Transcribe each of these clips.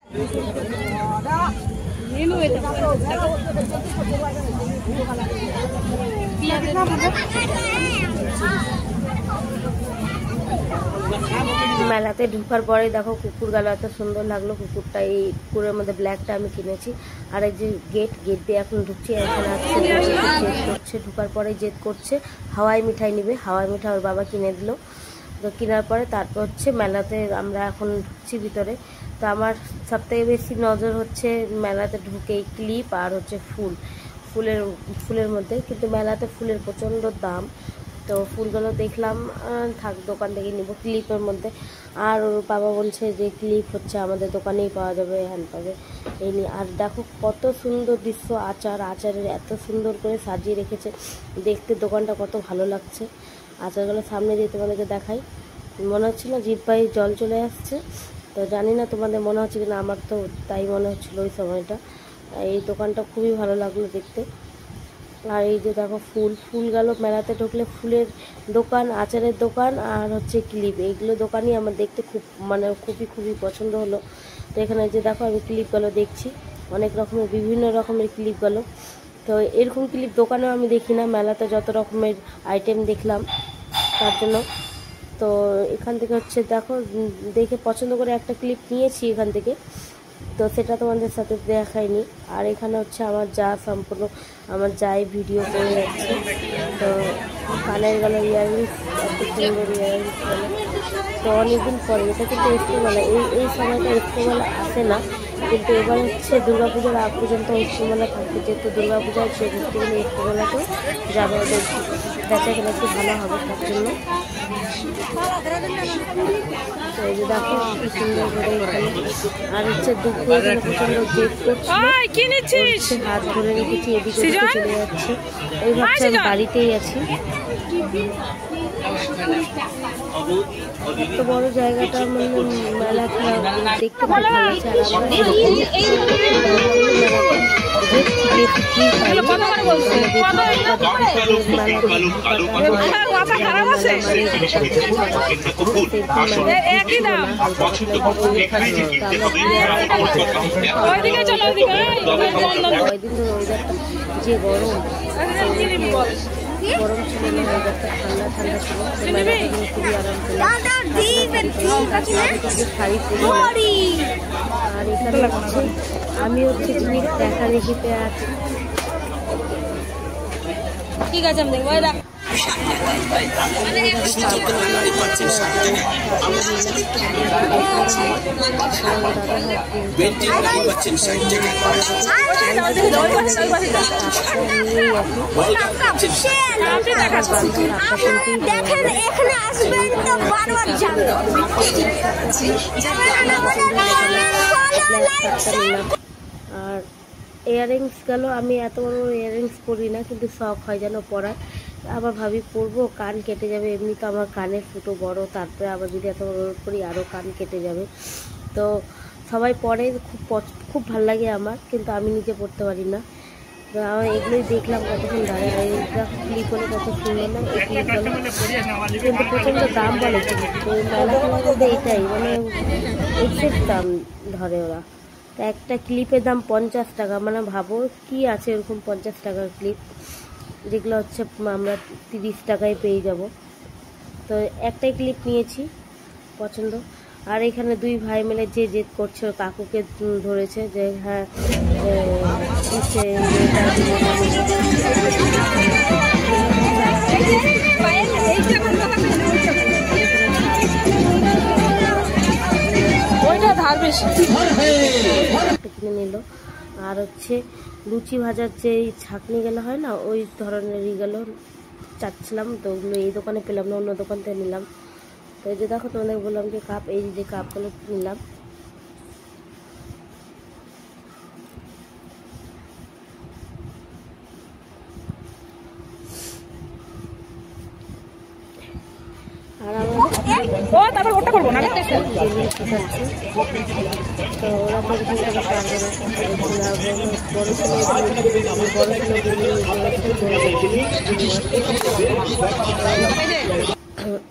মেলাতে ঢোকার পরে দেখো কুকুর গেল, এত সুন্দর লাগলো কুকুরটা। এই কুকুরের মধ্যে ব্ল্যাকটা আমি কিনেছি। আর এই যে গেট দিয়ে এখন ঢুকছি, এখানে আসছে জেদ করছে, ঢোকার পরে জেদ করছে হাওয়াই মিঠাই নিবে। হাওয়াই মিঠাই ওর বাবা কিনে দিল। তো কেনার পরে তারপর হচ্ছে মেলাতে আমরা এখন ঢুকছি ভিতরে। তো আমার সবথেকে বেশি নজর হচ্ছে মেলাতে ঢুকে ক্লিপ আর হচ্ছে ফুলের মধ্যে। কিন্তু মেলাতে ফুলের প্রচণ্ড দাম। তো ফুলগুলো দেখলাম, থাক দোকান থেকে নিব ক্লিপের মধ্যে। আর ওর বাবা বলছে যে ক্লিপ হচ্ছে আমাদের দোকানেই পাওয়া যাবে, হ্যান্ড পাবে এই নিয়ে। আর দেখো কত সুন্দর দৃশ্য, আচারের এত সুন্দর করে সাজিয়ে রেখেছে, দেখতে দোকানটা কত ভালো লাগছে। আচারগুলো সামনে দিয়ে তোমাদেরকে দেখাই, মনে হচ্ছে না জিভ পায়ে জল চলে আসছে। তো জানি না তোমাদের মনে হচ্ছে কিনা, আমার তো তাই মনে হচ্ছিলো ওই সময়টা। এই দোকানটা খুবই ভালো লাগলো দেখতে। আর এই যে দেখো ফুল গেল, মেলাতে ঢুকলে ফুলের দোকান, আচারের দোকান আর হচ্ছে ক্লিপ, এইগুলো দোকানই আমার দেখতে খুবই পছন্দ হলো। তো এখানে যে দেখো আমি ক্লিপগুলো দেখছি, অনেক রকমের বিভিন্ন রকমের ক্লিপগুলো। তো এরকম ক্লিপ দোকানেও আমি দেখি না, মেলাতে যত রকমের আইটেম দেখলাম তার জন্য। তো এখান থেকে হচ্ছে দেখো দেখে পছন্দ করে একটা ক্লিপ নিয়েছি এখান থেকে, তো সেটা তোমাদের সাথে দেখাইনি। আর এখানে হচ্ছে আমার সম্পূর্ণ আমার যাই ভিডিও করে যাচ্ছে। তো কানের গলা ইয়াররিংস, এত সুন্দর ইয়াররিংস গেল। তো অনেকদিন পরে এটা কিন্তু এস্টোমেলা, এই সময়টা এস্টোমেলা আসে না, কিন্তু এবার হচ্ছে দুর্গাপূজার আগ পর্যন্ত এস্টোমেলা থাকবে। যেহেতু দুর্গাপূজার সে ঘুরতে গেলে এস্টোমেলাতেও যাবে, ওদের বেচা কেনা একটু ভালো হবে তার জন্য। তো এই যে দেখো কি সুন্দর করে এখানে। আর হচ্ছে দুপুরে এখানে প্রচন্ড জেদ করছে, হাত ধরে রেখেছি, এদিকে চলে যাচ্ছে। এই ভাবছি আমি বাড়িতেই আছি। এত বড় জায়গাটা মানে মেলা দেখতে খুব ভালো লাগছে। আর যে গরম ছিল না, ওয়েদারটা ঠান্ডা ছিল, খুবই আরাম ছিল। শাড়ি পরি। আর এখানে হচ্ছে আমি হচ্ছে জিনিস দেখা দেখিতে আছি। ঠিক আছে আমি দেখবো। আর ইয়াররিংস গেল, আমি এত বড় ইয়াররিংস পরি না, কিন্তু শখ হয় যেন পরার। আবার ভাবি পরবো, কান কেটে যাবে। এমনি তো আমার কানের ফুটো বড়, তারপরে আবার যদি এত বড় করি আরও কান কেটে যাবে। তো সবাই পরে, খুব ভাল লাগে আমার, কিন্তু আমি নিজে পড়তে পারি না। তো আমার এগুলোই দেখলাম কতক্ষণ দাঁড়িয়ে। এইটা ক্লিপ হলে কত সুন্দর না, এই ক্লিপগুলো কিন্তু প্রচণ্ড দাম বলে। তো মেলার মধ্যে এটাই মানে এক্সেস দাম ধরে ওরা। তো একটা ক্লিপের দাম 50 টাকা, মানে ভাবো কি আছে এরকম 50 টাকার ক্লিপ, যেগুলো হচ্ছে আমরা 30 টাকায় পেয়ে যাব। তো একটাই ক্লিপ নিয়েছি পছন্দ। আর এখানে দুই ভাই মিলে যে জেদ করছে, কাকুকে ধরেছে যে হ্যাঁ কিনে নিল। আর হচ্ছে লুচি ভাজার যে ছাঁকনি গেলো হয় না, ওই ধরনেরই গেল চাচ্ছিলাম। তো ওগুলো এই দোকানে পেলাম না, অন্য দোকান থেকে নিলাম। তো এই যে দেখো তোমাদের বললাম যে কাপ, এই যে কাপগুলো নিলাম। আর আমার ওটা করবো না, তো ওরা পারবে না,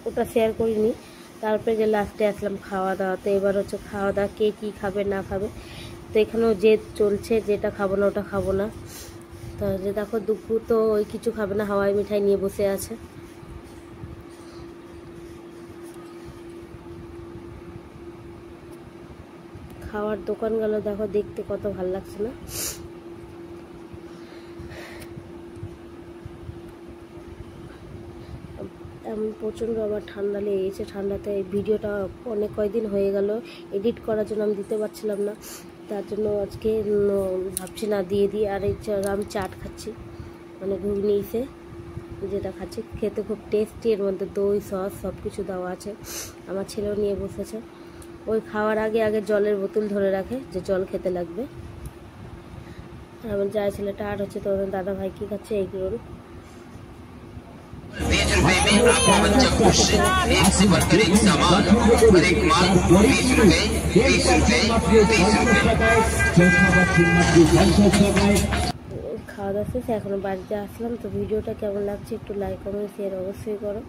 ওটা শেয়ার করিনি। তারপরে যে লাস্টে আসলাম খাওয়া দাওয়াতে। এবার হচ্ছে খাওয়া দাওয়া, কে কী খাবে না খাবে। তো এখানেও যে চলছে, যেটা খাবো না ওটা খাবো না। তো যে দেখো দুপুর তো ওই কিছু খাবে না, হাওয়াই মিঠাই নিয়ে বসে আছে। খাওয়ার দোকানগুলো দেখো, দেখতে কত ভালো লাগছে না। প্রচণ্ড আমার ঠান্ডা লেগেছে। ঠান্ডাতে ভিডিওটা অনেক কয়দিন হয়ে গেল এডিট করার জন্য আমি দিতে পারছিলাম না, তার জন্য আজকে ভাবছি না দিয়ে দিই। আর এই আমি চাট খাচ্ছি, মানে ঘুগনি ইসে যেটা খাচ্ছি, খেতে খুব টেস্টি। এর মধ্যে দই সস সব কিছু দেওয়া আছে। আমার ছেলেও নিয়ে বসেছে। ওই খাওয়ার আগে আগে জলের বোতল ধরে রাখে যে জল খেতে লাগবে। আর আমার যা ছেলেটা আর হচ্ছে তোমাদের দাদা ভাই কি খাচ্ছে, এগ রোল। 20 रुपए में आपको बच्चा खुश, एक से बढ़कर एक सामान, और एक माल 20 रुपए 20 रुपए 20 रुपए। খাওয়া দাওয়া শেষ, এখনো বাড়িতে আসলাম। তো ভিডিওটা কেমন লাগছে একটু লাইক কমেন্ট শেয়ার অবশ্যই করো।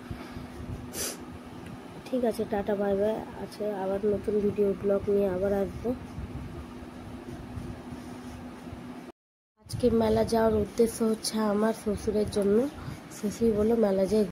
ঠিক আছে, টাটা বাই বাই। আছে আবার নতুন ভিডিও ব্লগ নিয়ে আবার আসবো। আজকে মেলা যাওয়ার উদ্দেশ্য হচ্ছে আমার শ্বশুরের জন্য। শ্বশুর বললো মেলা যাই